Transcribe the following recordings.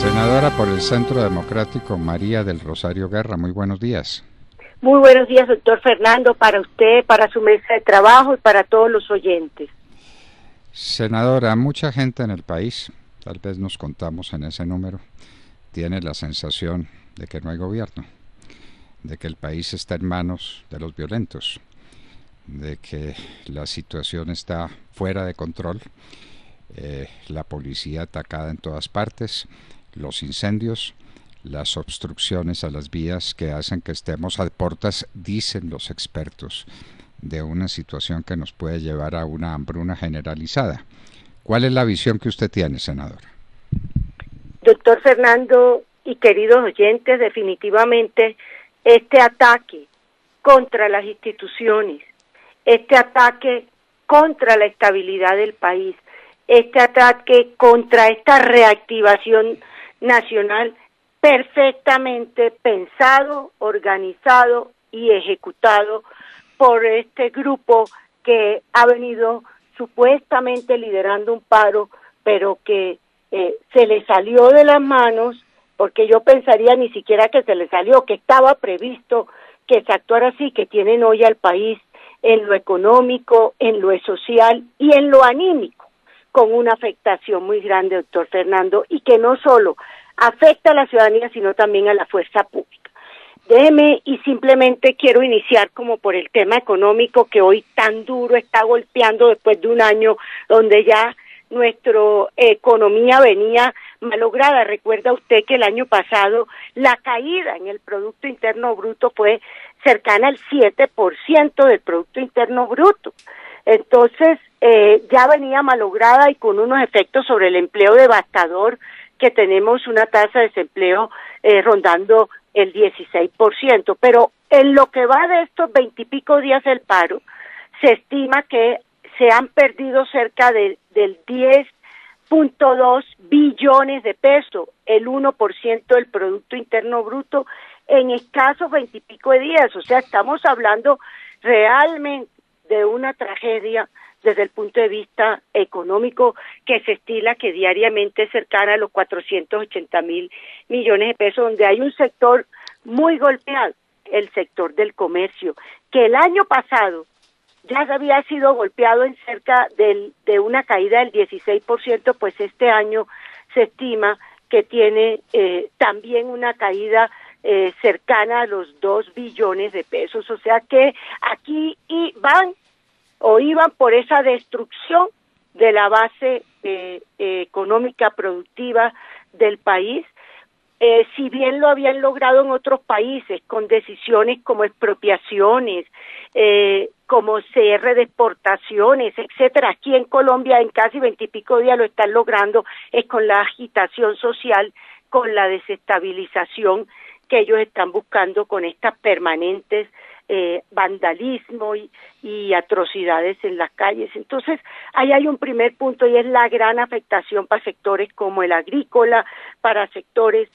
Senadora por el Centro Democrático, María del Rosario Guerra, muy buenos días. Muy buenos días, doctor Fernando, para usted, para su mesa de trabajo y para todos los oyentes. Senadora, mucha gente en el país, tal vez nos contamos en ese número, tiene la sensación de que no hay gobierno, de que el país está en manos de los violentos, de que la situación está fuera de control, la policía atacada en todas partes, los incendios, las obstrucciones a las vías que hacen que estemos a portas, dicen los expertos, de una situación que nos puede llevar a una hambruna generalizada. ¿Cuál es la visión que usted tiene, senadora? Doctor Fernando y queridos oyentes, definitivamente este ataque contra las instituciones, este ataque contra la estabilidad del país, este ataque contra esta reactivación nacional, perfectamente pensado, organizado y ejecutado por este grupo que ha venido supuestamente liderando un paro, pero que se le salió de las manos, porque yo pensaría ni siquiera que se le salió, que estaba previsto que se actuara así, que tienen hoy al país en lo económico, en lo social y en lo anímico, con una afectación muy grande, doctor Fernando, y que no solo afecta a la ciudadanía, sino también a la fuerza pública. Déjeme, y simplemente quiero iniciar como por el tema económico que hoy tan duro está golpeando después de un año donde ya nuestra economía venía malograda. Recuerda usted que el año pasado la caída en el Producto Interno Bruto fue cercana al 7% del Producto Interno Bruto. Entonces, ya venía malograda y con unos efectos sobre el empleo devastador, que tenemos una tasa de desempleo rondando el 16%, pero en lo que va de estos 20 y pico días del paro, se estima que se han perdido cerca del 10.2 billones de pesos, el 1% del Producto Interno Bruto, en escasos 20 y pico de días. O sea, estamos hablando realmente de una tragedia desde el punto de vista económico, que se estila que diariamente es cercana a los 480.000 millones de pesos, donde hay un sector muy golpeado, el sector del comercio, que el año pasado ya había sido golpeado en cerca de una caída del 16%, pues este año se estima que tiene también una caída cercana a los 2 billones de pesos, o sea que aquí iban por esa destrucción de la base económica productiva del país, si bien lo habían logrado en otros países con decisiones como expropiaciones, como cierre de exportaciones, etcétera. Aquí en Colombia en casi 20 y pico días lo están logrando, es con la agitación social, con la desestabilización que ellos están buscando con estas permanentes vandalismo y atrocidades en las calles. Entonces, ahí hay un primer punto y es la gran afectación para sectores como el agrícola, para sectores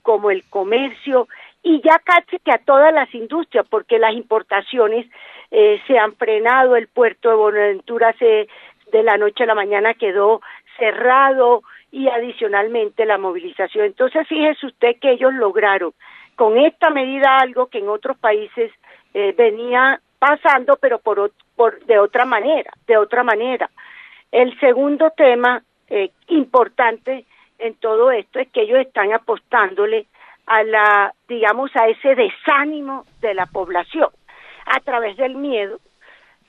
como el comercio y ya casi que a todas las industrias, porque las importaciones se han frenado, el puerto de Buenaventura de la noche a la mañana quedó cerrado y adicionalmente la movilización. Entonces, fíjese usted que ellos lograron con esta medida algo que en otros países venía pasando, pero de otra manera. El segundo tema importante en todo esto es que ellos están apostándole a ese desánimo de la población a través del miedo,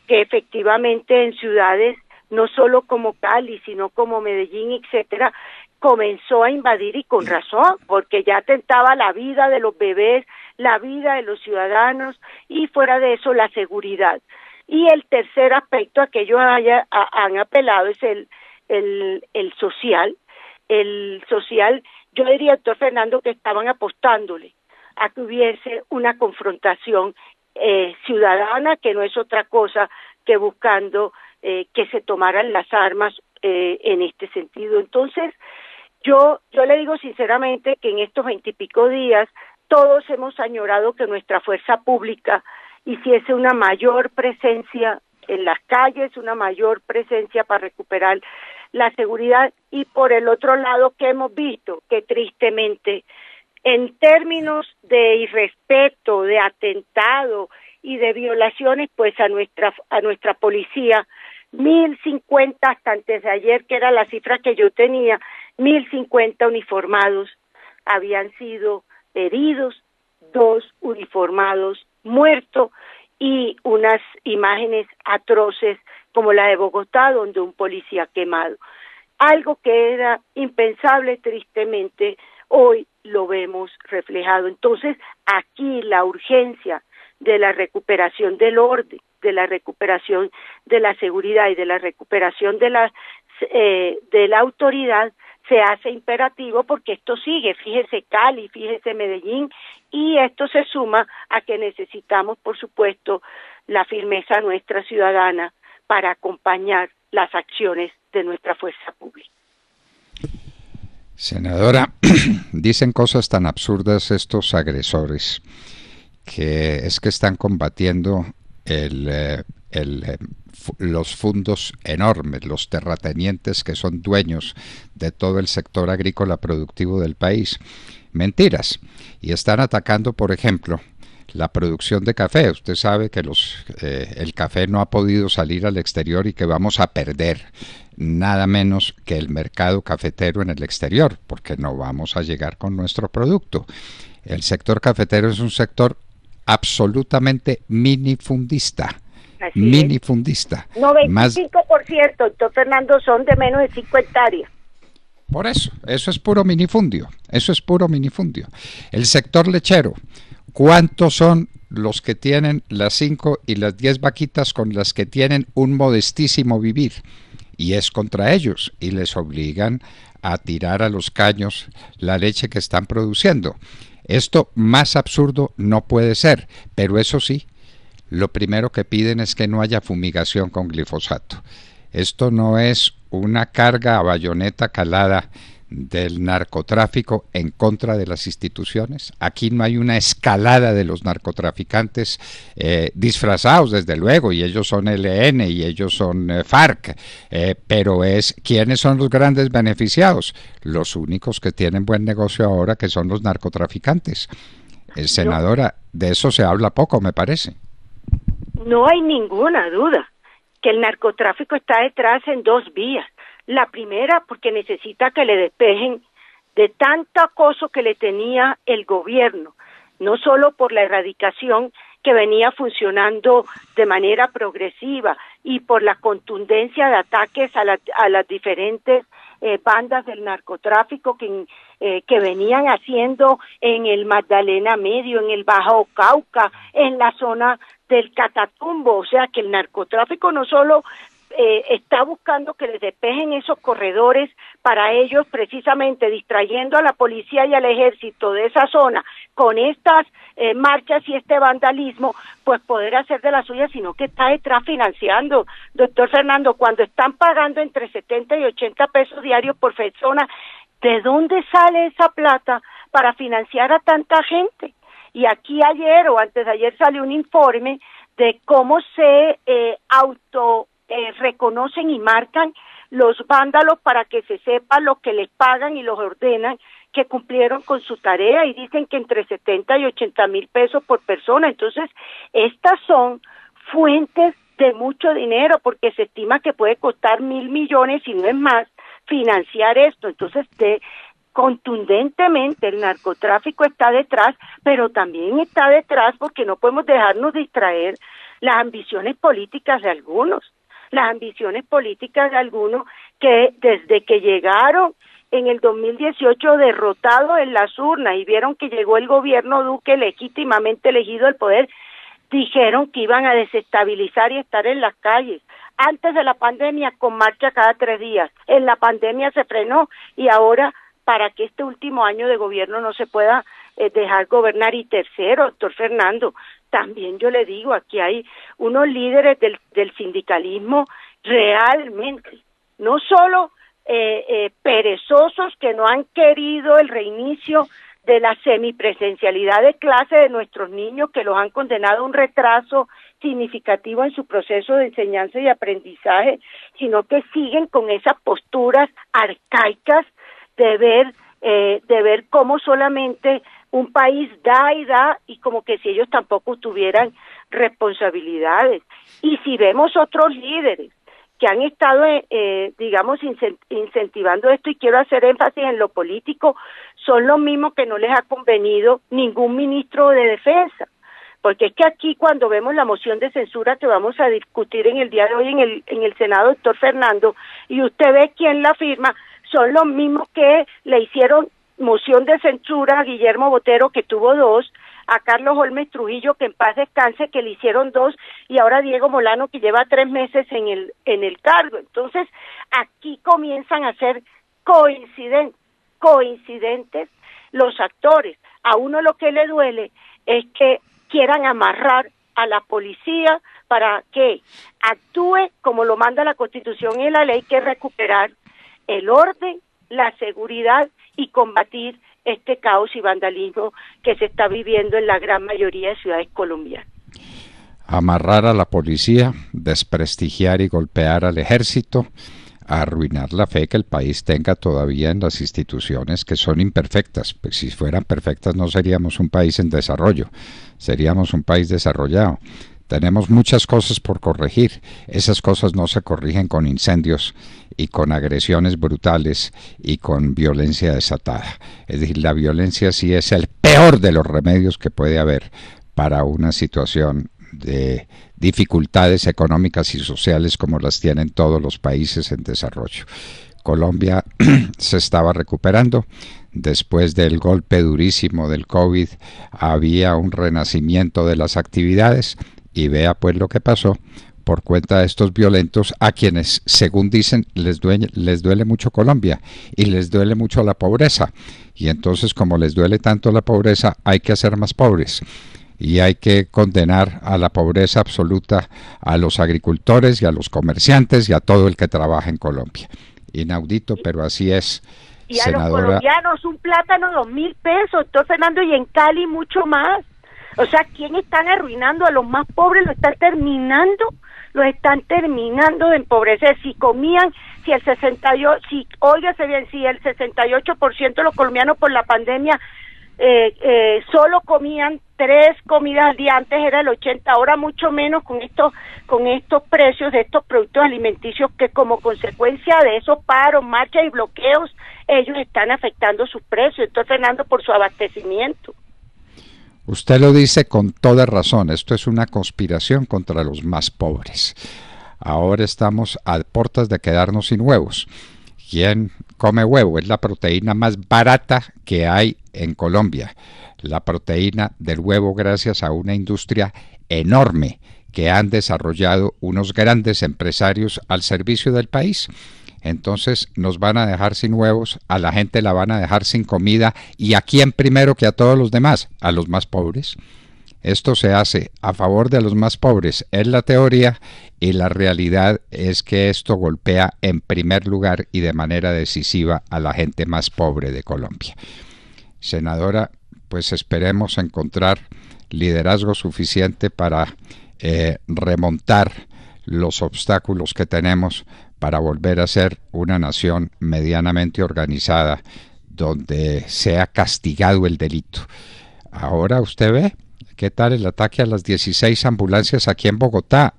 que efectivamente en ciudades no solo como Cali, sino como Medellín, etcétera, comenzó a invadir y con razón, porque ya atentaba la vida de los bebés, la vida de los ciudadanos y fuera de eso la seguridad. Y el tercer aspecto a que ellos han apelado es el social. El social, yo diría, doctor Fernando, que estaban apostándole a que hubiese una confrontación ciudadana, que no es otra cosa que buscando que se tomaran las armas en este sentido. Entonces, yo le digo sinceramente que en estos 20 y pico días todos hemos añorado que nuestra fuerza pública hiciese una mayor presencia en las calles, una mayor presencia para recuperar la seguridad, y por el otro lado que hemos visto que tristemente en términos de irrespeto, de atentado y de violaciones, pues a nuestra policía, 1.050 hasta antes de ayer, que era la cifra que yo tenía, 1.050 uniformados habían sido heridos, 2 uniformados muertos y unas imágenes atroces como la de Bogotá, donde un policía quemado. Algo que era impensable, tristemente, hoy lo vemos reflejado. Entonces, aquí la urgencia de la recuperación del orden, de la recuperación de la seguridad y de la recuperación de la autoridad se hace imperativo, porque esto sigue, fíjese Cali, fíjese Medellín, y esto se suma a que necesitamos, por supuesto, la firmeza nuestra ciudadana para acompañar las acciones de nuestra fuerza pública. Senadora, dicen cosas tan absurdas estos agresores, que es que están combatiendo los fondos enormes, los terratenientes que son dueños de todo el sector agrícola productivo del país. Mentiras. Y están atacando, por ejemplo, la producción de café. Usted sabe que el café no ha podido salir al exterior y que vamos a perder nada menos que el mercado cafetero en el exterior, porque no vamos a llegar con nuestro producto. El sector cafetero es un sector absolutamente minifundista. Minifundista. 95%, doctor Fernando, son de menos de 5 hectáreas. Por eso es puro minifundio. Eso es puro minifundio. El sector lechero, ¿cuántos son los que tienen las 5 y las 10 vaquitas con las que tienen un modestísimo vivir? Y es contra ellos, y les obligan a tirar a los caños la leche que están produciendo. Esto más absurdo no puede ser, pero eso sí, lo primero que piden es que no haya fumigación con glifosato. Esto no es una carga a bayoneta calada del narcotráfico en contra de las instituciones. Aquí no hay una escalada de los narcotraficantes disfrazados, desde luego, y ellos son ELN y ellos son FARC, pero es ¿quiénes son los grandes beneficiados? Los únicos que tienen buen negocio ahora, que son los narcotraficantes. Senadora, de eso se habla poco, me parece. No hay ninguna duda que el narcotráfico está detrás en 2 vías. La primera, porque necesita que le despejen de tanto acoso que le tenía el gobierno, no solo por la erradicación que venía funcionando de manera progresiva y por la contundencia de ataques a las diferentes bandas del narcotráfico que venían haciendo en el Magdalena Medio, en el Bajo Cauca, en la zona del Catatumbo. O sea que el narcotráfico no solo está buscando que les despejen esos corredores para ellos, precisamente distrayendo a la policía y al ejército de esa zona con estas marchas y este vandalismo, pues poder hacer de la suya, sino que está detrás financiando, doctor Fernando, cuando están pagando entre 70 y 80 pesos diarios por persona. ¿De dónde sale esa plata para financiar a tanta gente? Y aquí ayer o antes de ayer salió un informe de cómo se reconocen y marcan los vándalos para que se sepa lo que les pagan y los ordenan que cumplieron con su tarea, y dicen que entre 70 y 80 mil pesos por persona. Entonces, estas son fuentes de mucho dinero, porque se estima que puede costar 1.000 millones, si no es más, financiar esto. Entonces, contundentemente el narcotráfico está detrás, pero también está detrás porque no podemos dejarnos distraer las ambiciones políticas de algunos. Las ambiciones políticas de algunos que desde que llegaron en el 2018 derrotados en las urnas y vieron que llegó el gobierno Duque legítimamente elegido al poder, dijeron que iban a desestabilizar y estar en las calles. Antes de la pandemia, con marcha cada 3 días. En la pandemia se frenó, y ahora, para que este último año de gobierno no se pueda dejar gobernar. Y tercero, doctor Fernando, también yo le digo, aquí hay unos líderes del sindicalismo realmente, no solo perezosos, que no han querido el reinicio de la semipresencialidad de clase de nuestros niños, que los han condenado a un retraso significativo en su proceso de enseñanza y aprendizaje, sino que siguen con esas posturas arcaicas de ver cómo solamente un país da y como que si ellos tampoco tuvieran responsabilidades. Y si vemos otros líderes que han estado, digamos, incentivando esto, y quiero hacer énfasis en lo político, son los mismos que no les ha convenido ningún ministro de defensa. Porque es que aquí cuando vemos la moción de censura que vamos a discutir en el día de hoy en el Senado, doctor Fernando, y usted ve quién la firma, son los mismos que le hicieron moción de censura a Guillermo Botero, que tuvo 2, a Carlos Holmes Trujillo, que en paz descanse, que le hicieron 2, y ahora Diego Molano, que lleva 3 meses en el cargo. Entonces, aquí comienzan a ser coincidentes los actores. A uno lo que le duele es que quieran amarrar a la policía para que actúe como lo manda la Constitución y la ley, que es recuperar el orden, la seguridad y combatir este caos y vandalismo que se está viviendo en la gran mayoría de ciudades colombianas. Amarrar a la policía, desprestigiar y golpear al ejército, arruinar la fe que el país tenga todavía en las instituciones que son imperfectas. Pues si fueran perfectas no seríamos un país en desarrollo, seríamos un país desarrollado. Tenemos muchas cosas por corregir. Esas cosas no se corrigen con incendios y con agresiones brutales y con violencia desatada. Es decir, la violencia sí es el peor de los remedios que puede haber para una situación de dificultades económicas y sociales como las tienen todos los países en desarrollo. Colombia se estaba recuperando. Después del golpe durísimo del COVID había un renacimiento de las actividades y vea pues lo que pasó por cuenta de estos violentos, a quienes, según dicen, les duele mucho Colombia y les duele mucho la pobreza. Y entonces, como les duele tanto la pobreza, hay que hacer más pobres. Y hay que condenar a la pobreza absoluta a los agricultores y a los comerciantes y a todo el que trabaja en Colombia. Inaudito, pero así es, y senadora. A los colombianos un plátano 2.000 pesos, doctor Fernando, y en Cali mucho más. O sea, ¿quién están arruinando? A los más pobres los están terminando de empobrecer. Si comían, si el 68% de los colombianos por la pandemia solo comían 3 comidas al día, antes era el 80, ahora mucho menos con estos precios de estos productos alimenticios, que como consecuencia de esos paros, marchas y bloqueos, ellos están afectando sus precios. Entonces, Fernando, por su abastecimiento. Usted lo dice con toda razón, esto es una conspiración contra los más pobres. Ahora estamos a puertas de quedarnos sin huevos. ¿Quién come huevo? Es la proteína más barata que hay en Colombia. La proteína del huevo, gracias a una industria enorme que han desarrollado unos grandes empresarios al servicio del país. Entonces nos van a dejar sin huevos, a la gente la van a dejar sin comida, ¿y a quién primero que a todos los demás? A los más pobres. Esto se hace a favor de los más pobres, es la teoría, y la realidad es que esto golpea en primer lugar y de manera decisiva a la gente más pobre de Colombia. Senadora, pues esperemos encontrar liderazgo suficiente para remontar los obstáculos que tenemos para volver a ser una nación medianamente organizada, donde sea castigado el delito. Ahora usted ve, ¿qué tal el ataque a las 16 ambulancias aquí en Bogotá?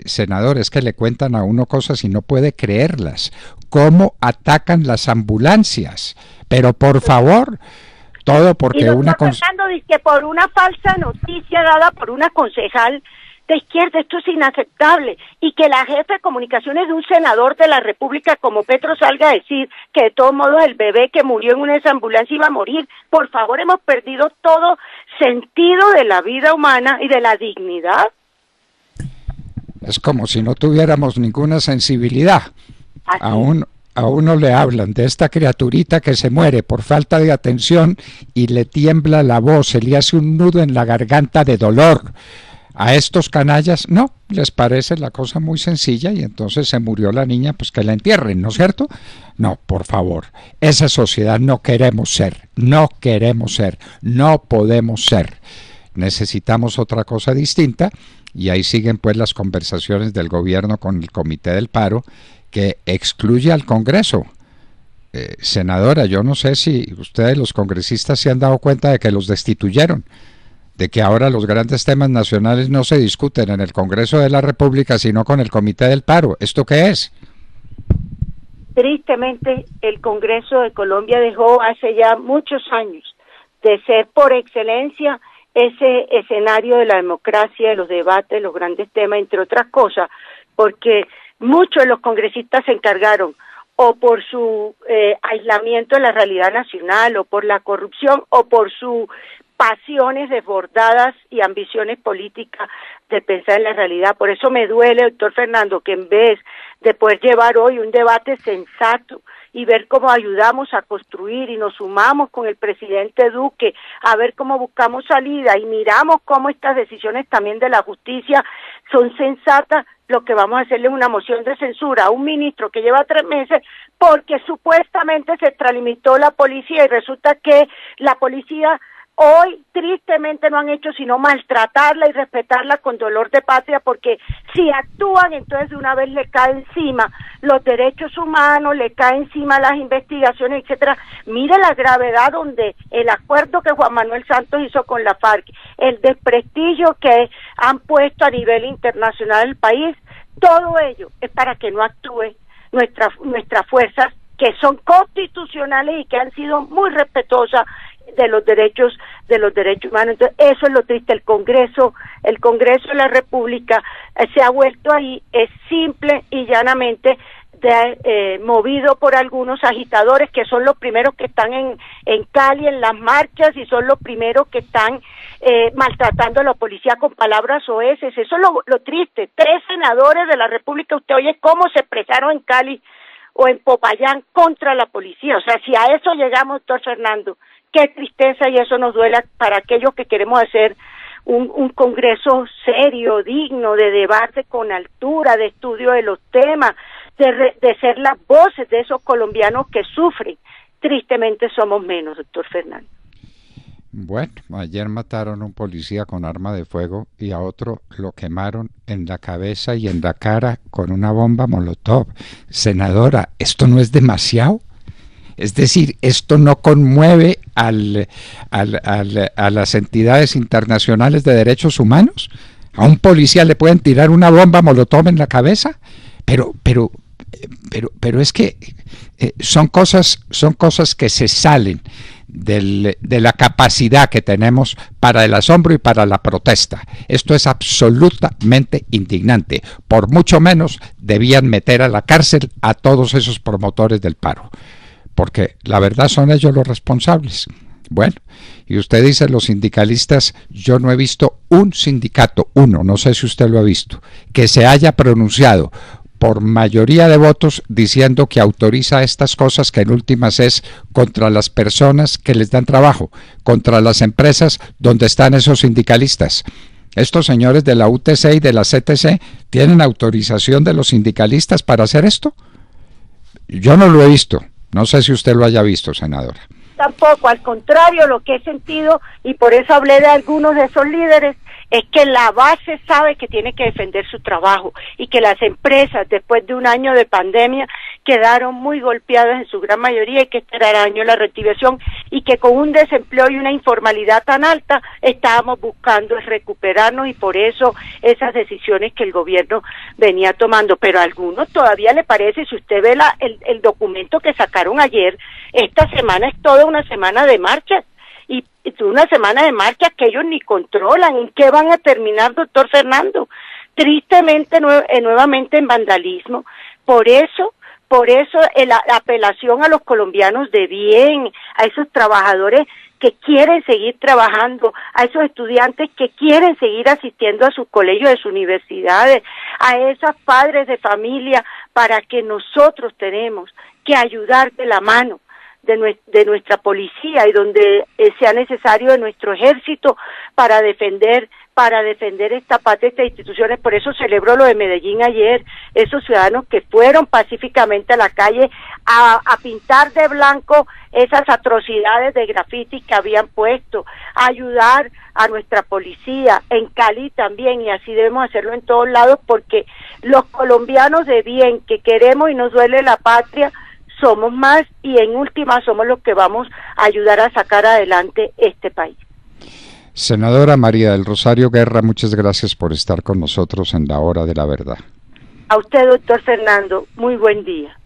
Senador, es que le cuentan a uno cosas y no puede creerlas. ¿Cómo atacan las ambulancias? Pero por favor, todo porque Fernando dice que por una falsa noticia dada por una concejal de izquierda, esto es inaceptable, y que la jefe de comunicaciones de un senador de la República como Petro salga a decir que de todos modos el bebé que murió en una ambulancia iba a morir. Por favor, hemos perdido todo sentido de la vida humana y de la dignidad. Es como si no tuviéramos ninguna sensibilidad. A uno le hablan de esta criaturita que se muere por falta de atención y le tiembla la voz, se le hace un nudo en la garganta de dolor. A estos canallas no, les parece la cosa muy sencilla y entonces se murió la niña, pues que la entierren, ¿no es cierto? No, por favor, esa sociedad no queremos ser, no podemos ser. Necesitamos otra cosa distinta y ahí siguen pues las conversaciones del gobierno con el Comité del Paro, que excluye al Congreso. Senadora, yo no sé si ustedes los congresistas se han dado cuenta de que los destituyeron, de que ahora los grandes temas nacionales no se discuten en el Congreso de la República, sino con el Comité del Paro. ¿Esto qué es? Tristemente, el Congreso de Colombia dejó hace ya muchos años de ser por excelencia ese escenario de la democracia, de los debates, los grandes temas, entre otras cosas, porque muchos de los congresistas se encargaron o por su aislamiento de la realidad nacional, o por la corrupción, o por sus pasiones desbordadas y ambiciones políticas de pensar en la realidad. Por eso me duele, doctor Fernando, que en vez de poder llevar hoy un debate sensato y ver cómo ayudamos a construir y nos sumamos con el presidente Duque, a ver cómo buscamos salida y miramos cómo estas decisiones también de la justicia son sensatas, lo que vamos a hacerle es una moción de censura a un ministro que lleva 3 meses porque supuestamente se extralimitó la policía y resulta que la policía hoy tristemente no han hecho sino maltratarla y respetarla con dolor de patria, porque si actúan entonces de una vez le cae encima los derechos humanos, le cae encima las investigaciones, etcétera. Mire la gravedad donde el acuerdo que Juan Manuel Santos hizo con la FARC, el desprestigio que han puesto a nivel internacional el país, todo ello es para que no actúe nuestras fuerzas que son constitucionales y que han sido muy respetuosas de los derechos humanos. Entonces, eso es lo triste. El Congreso de la República se ha vuelto ahí, es simple y llanamente movido por algunos agitadores que son los primeros que están en Cali en las marchas y son los primeros que están maltratando a la policía con palabras soeces. Eso es lo triste. 3 senadores de la República, usted oye cómo se expresaron en Cali o en Popayán contra la policía. O sea, si a eso llegamos, doctor Fernando, qué tristeza, y eso nos duele para aquellos que queremos hacer un congreso serio, digno, de debate con altura, de estudio de los temas, de ser las voces de esos colombianos que sufren. Tristemente somos menos, doctor Fernando. Bueno, ayer mataron a un policía con arma de fuego y a otro lo quemaron en la cabeza y en la cara con una bomba Molotov. Senadora, ¿esto no es demasiado? Es decir, ¿esto no conmueve a las entidades internacionales de derechos humanos? ¿A un policía le pueden tirar una bomba Molotov en la cabeza? Pero es que son cosas que se salen de la capacidad que tenemos para el asombro y para la protesta. Esto es absolutamente indignante. Por mucho menos debían meter a la cárcel a todos esos promotores del paro, porque la verdad son ellos los responsables. Bueno, y usted dice los sindicalistas, yo no he visto un sindicato, no sé si usted lo ha visto, que se haya pronunciado por mayoría de votos diciendo que autoriza estas cosas, que en últimas es contra las personas que les dan trabajo, contra las empresas donde están esos sindicalistas. Estos señores de la UTC y de la CTC tienen autorización de los sindicalistas para hacer esto. Yo no lo he visto, no sé si usted lo haya visto, senadora. Tampoco, al contrario, lo que he sentido, y por eso hablé de algunos de esos líderes, es que la base sabe que tiene que defender su trabajo y que las empresas, después de un año de pandemia, quedaron muy golpeadas en su gran mayoría y que este era el año de la reactivación y que con un desempleo y una informalidad tan alta estábamos buscando recuperarnos, y por eso esas decisiones que el gobierno venía tomando. Pero a algunos todavía le parece, si usted ve el documento que sacaron ayer, esta semana es toda una semana de marchas. Y una semana de marchas que ellos ni controlan. ¿En qué van a terminar, doctor Fernando? Tristemente, nuevamente en vandalismo. Por eso la apelación a los colombianos de bien, a esos trabajadores que quieren seguir trabajando, a esos estudiantes que quieren seguir asistiendo a sus colegios, de sus universidades, a esos padres de familia, para que nosotros tenemos que ayudar de la mano de nuestra policía y donde sea necesario de nuestro ejército para defender esta patria, estas instituciones. Por eso celebró lo de Medellín ayer, esos ciudadanos que fueron pacíficamente a la calle a pintar de blanco esas atrocidades de grafitis que habían puesto, a ayudar a nuestra policía, en Cali también, y así debemos hacerlo en todos lados, porque los colombianos de bien que queremos y nos duele la patria, somos más, y en última somos los que vamos a ayudar a sacar adelante este país. Senadora María del Rosario Guerra, muchas gracias por estar con nosotros en la Hora de la Verdad. A usted, doctor Fernando, muy buen día.